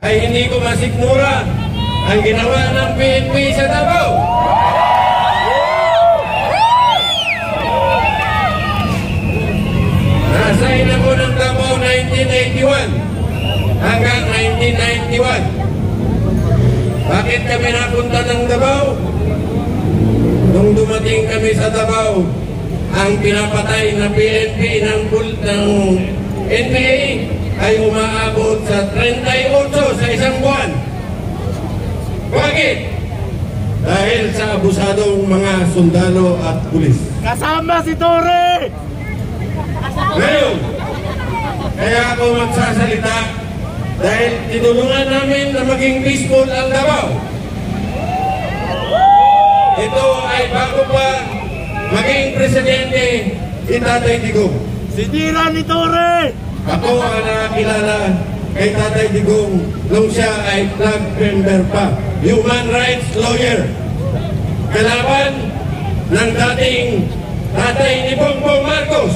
ay hindi ko masikmura ang ginawa ng PNP sa Davao. Nasain ako ng Davao 1981 hanggang 1991. Bakit kami napunta ng Davao? Nung dumating kami sa Davao, ang pinapatay na PNP ng NPA ay umaabot sa 38 sa isang buwan. Bakit? Dahil sa abusadong mga sundalo at pulis. Kasama si Torre! Ngayon, kaya ako magsasalita dahil tinulungan namin na maging peaceful ang Davao. Ito ay bago pa maging presidente si Tatay Digong. Sinira ni Torre! Ako ang nakakilala kay Tatay Digong nung siya ay flag member pa, human rights lawyer. Kalaban ng dating tatay ni Bongbong Marcos.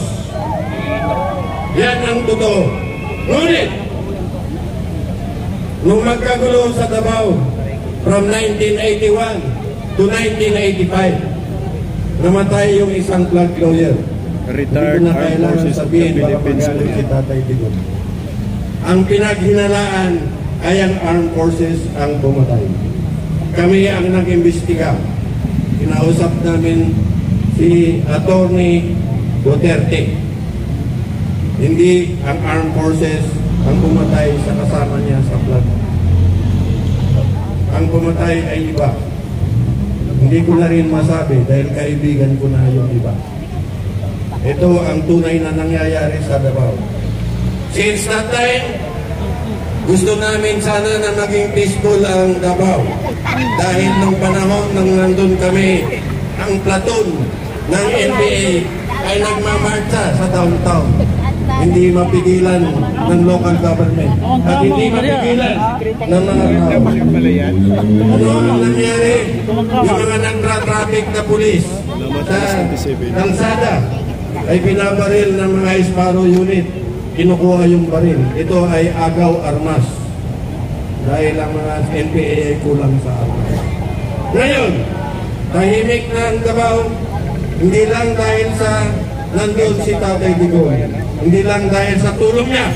Yan ang totoo. Ngunit, nung magkagulo sa Davao from 1981 to 1985, namatay yung isang flag lawyer. Retired Armed Forces of the Philippines. Si Tatay Digong. Ang pinaghinalaan ay ang Armed Forces ang pumatay. Kami ang nag-imbestiga. Kinausap namin si Attorney Duterte. Hindi ang Armed Forces ang pumatay sa kasama niya sa flag. Ang pumatay ay iba. Hindi ko na rin masabi dahil kaibigan ko na yung iba. Ito ang tunay na nangyayari sa Davao. Since that time, gusto namin sana na maging peaceful ang Davao. Dahil nung panahon nang nandun kami, ang platoon ng NPA ay nagmamarcha sa downtown. Hindi mapigilan ng local government at hindi mapigilan ng mga tao. Ano ang nangyari? Yung mga nang-traffic na pulis sa kalsada ay binabaril ng mga Sparrow unit. Kinukuha yung baril. Ito ay agaw armas. Dahil ang mga NPA ay kulang sa armas. Ngayon, tahimik na ang Davao, hindi lang dahil sa nandun si Tatay Digong. Hindi lang dahil sa tulong niya.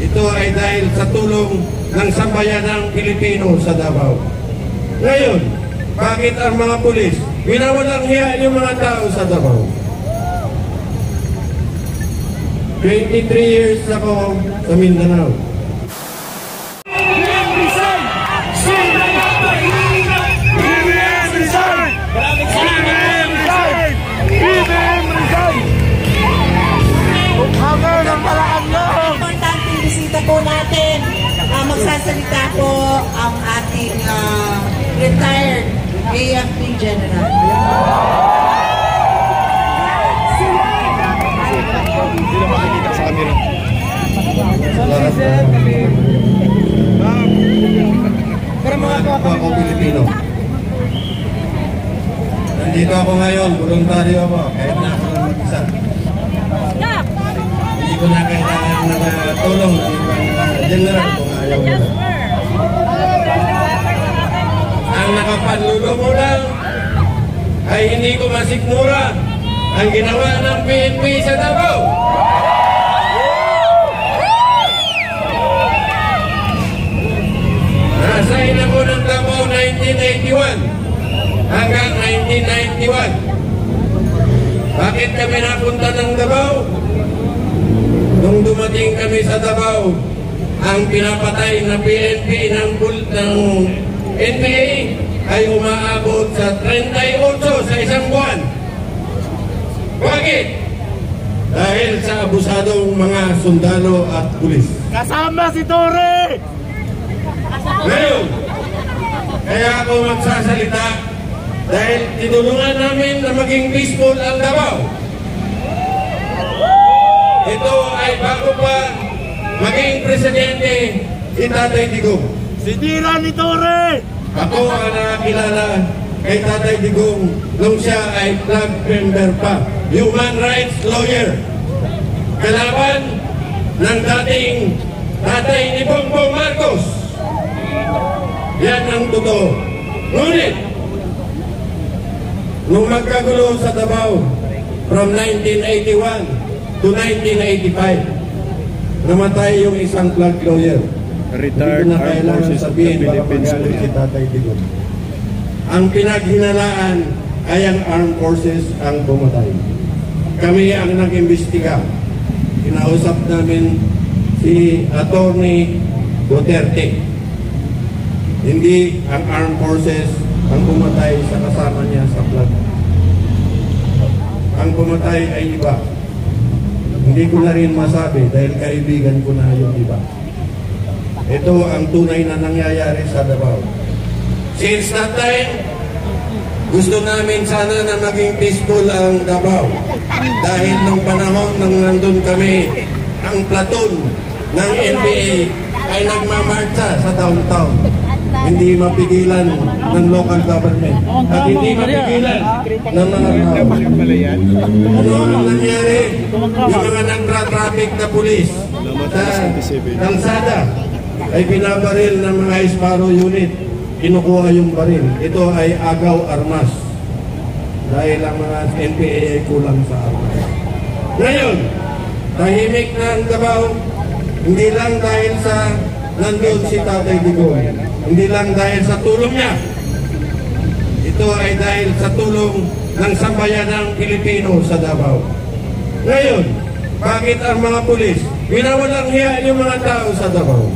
Ito ay dahil sa tulong ng sambayanang Pilipino sa Davao. Ngayon, bakit ang mga pulis winawalang hiya yung mga tao sa Davao? 23 years ako sa Mindanao. Importanteng bisita po natin. Magsasalita po ang ating retired AFP General. Hindi na makikita sa camera. Para mga ako Pilipino. Nandito ako ngayon, voluntaryo ako, kahit na ako lang mag-isa. Hindi ko na kailangan na tulong ng general kung ayaw nila. Ang nakapanlulo mo lang ay hindi ko masikmura ang ginawa ng PNP sa Davao. Nasain ako ng Davao 1981 hanggang 1991. Bakit kami napunta ng Davao? Nung dumating kami sa Davao, ang pinapatay na PNP ng NPA ay umaabot sa 38 sa isang buwan. Bakit? Dahil sa abusadong mga sundalo at pulis. Kasama si Torre! Ngayon, kaya ako magsasalita dahil tinulungan namin na maging peaceful ang Davao. Ito ay bago pa maging presidente si Tatay Digong. Sinira ni Torre! Ako ang nakakilala kay Tatay Digong nung siya ay flag member pa, human rights lawyer. Kalaban ng dating tatay ni Bongbong Marcos. totoo. Ngunit, nung magkagulo sa Davao from 1981 to 1985, namatay yung isang flag lawyer. Retired Hindi ko na Armed kailangan Forces of the sabihin baka Philippines. magalit si Tatay Digong. Ang pinaghinalaan ay ang armed forces ang pumatay. Kami ang nag-imbestiga. Kinausap namin si Attorney Duterte. Hindi ang armed forces ang pumatay sa kasama niya sa flood. Ang pumatay ay iba. Hindi ko na rin masabi dahil kaibigan ko na yung iba. Ito ang tunay na nangyayari sa Davao. Since that time, gusto namin sana na maging peaceful ang Davao. Dahil nung panahon nang nandun kami, ang platoon ng NPA ay nagmamarcha sa downtown. Hindi mapigilan ng local government at hindi mapigilan ng mga tao. Ano ang nangyari? Yung mga nagtra-traffic na pulis sa kalsada ay binabaril ng mga Sparrow unit. Kinukuha yung baril. Ito ay agaw armas. Dahil ang mga NPA ay kulang sa armas. Ngayon, tahimik na ang Davao, hindi lang dahil sa nandun si Tatay Digong. Hindi lang dahil sa tulong niya. Ito ay dahil sa tulong ng sambayanang Pilipino sa Davao. Ngayon, bakit ang mga pulis winawalang hiya yung mga tao sa Davao?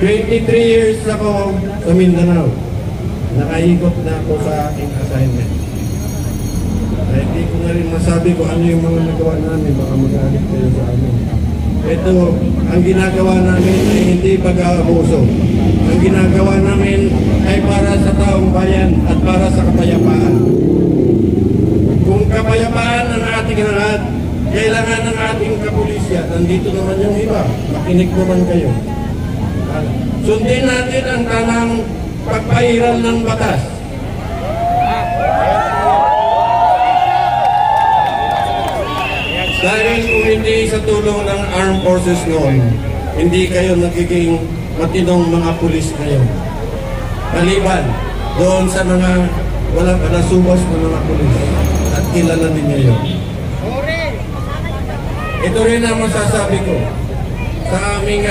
23 years ako sa Mindanao. Nakaikot na ako sa aking assignment. Hindi ko na rin masabi kung ano yung mga nagawa namin. Baka magalit kayo sa amin. Ito, ang ginagawa namin ay hindi pag-aabuso. Ang ginagawa namin ay para sa taong bayan at para sa kapayapaan. Kung kapayapaan ang ating lahat, kailangan ng ating kapulisya. Nandito naman yung iba. Makinig naman kayo. Sundin natin ang tanang pagpairal ng batas. Dahil kung hindi sa tulong ng armed forces noon, hindi kayo nagiging matinong mga pulis ngayon. Maliban doon sa mga walang kalasubas na mga pulis at kilala din ngayon. Ito rin ang masasabi ko sa aming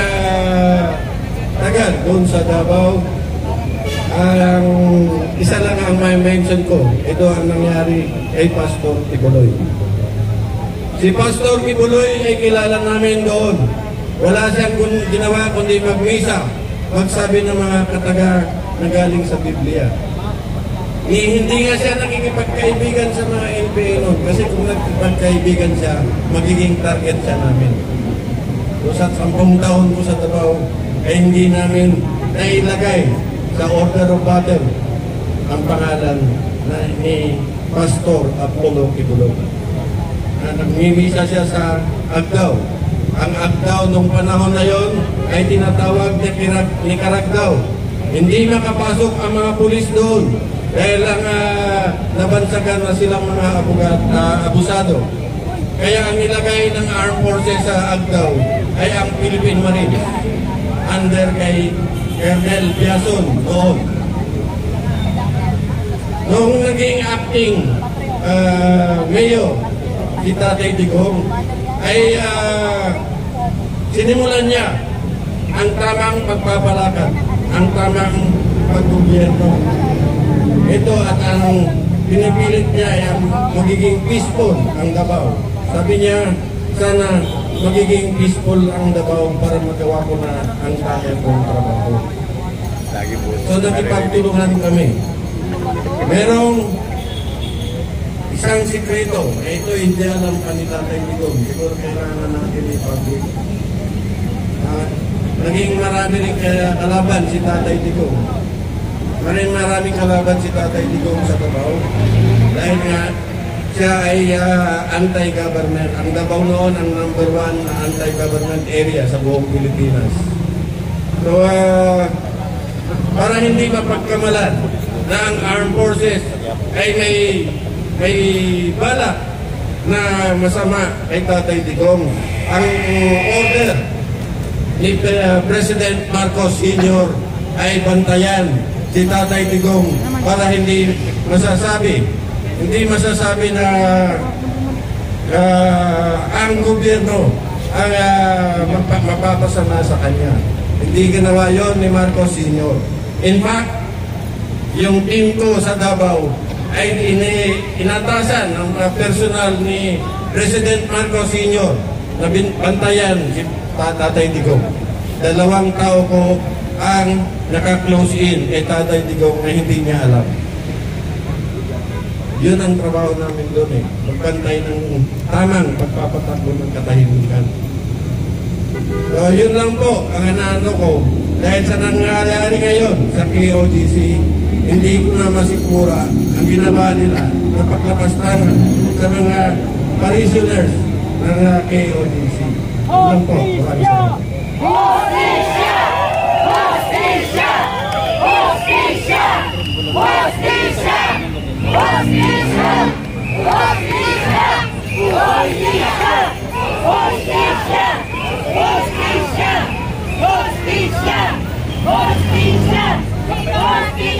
tagal doon sa Davao. Ang isa lang ang may mention ko, ito ang nangyari kay Pastor Kibuloy. Si Pastor Kibuloy ay kilala namin doon. Wala siyang ginawa kundi magmisa, magsabi ng mga kataga na galing sa Biblia. Hindi nga siya nakikipagkaibigan sa mga NPA noon kasi kung nakikipagkaibigan siya, magiging target siya namin. So sa 10 taon ko sa Davao, ay hindi namin nailagay sa order of battle ang pangalan na ni Pastor Apollo Kibuloy. Nagmimisa siya sa Agdao. Ang Agdao nung panahon na yon ay tinatawag ni Karagdao. Hindi makapasok ang mga pulis doon dahil ang nabansagan na silang mga abusado. Kaya ang nilagay ng armed forces sa Agdao ay ang Philippine Marines under kay Colonel Biason doon. Noong naging acting mayor si Tatay Digong ay sinimulan niya ang tamang pagpapalakad, ang tamang paggobyerno. Ito at ang pinipilit niya ay ang magiging peaceful ang Davao. Sabi niya, sana magiging peaceful ang Davao para magawa ko na ang kaya kong trabaho. So nakipagtulungan kami. Merong isang sikreto, ito hindi alam pa ni Tatay Digong. Siguro kailangan natin i-public. Naging marami rin kalaban si Tatay Digong. Maraming kalaban si Tatay Digong sa Davao. Dahil nga, siya ay anti-government. Ang Davao noon ang number 1 na anti-government area sa buong Pilipinas. So, para hindi mapagkamalan na ang armed forces ay may balak na masama kay Tatay Digong, ang order ni President Marcos Sr. ay bantayan si Tatay Digong para hindi masasabi na ang gobyerno ang mapapasama sa kanya. Hindi ginawa yon ni Marcos Sr. In fact, yung team ko sa Davao ay inatasan ng personal ni President Marcos Sr. na bantayan si Tatay Digong. 2 tao ko ang naka-close in kay Tatay Digong na hindi niya alam. Yun ang trabaho namin doon eh. Magbantay ng tamang pagpapatakbo ng katahimikan. So, yun lang po ang inaano ko. Dahil sa nangyayari ngayon sa KOGC, hindi ko na masikura ang ginawa nila na paglapastangan sa mga parishioners ng KOGC. Yun lang po. Maraming salamat. Hostisya! Hostisya! Hostisya! Hostisya! Hostisya! Hostisya! Hostisya! Hostisya! Hostisya! Hostisya! Hostisya! Hostisya!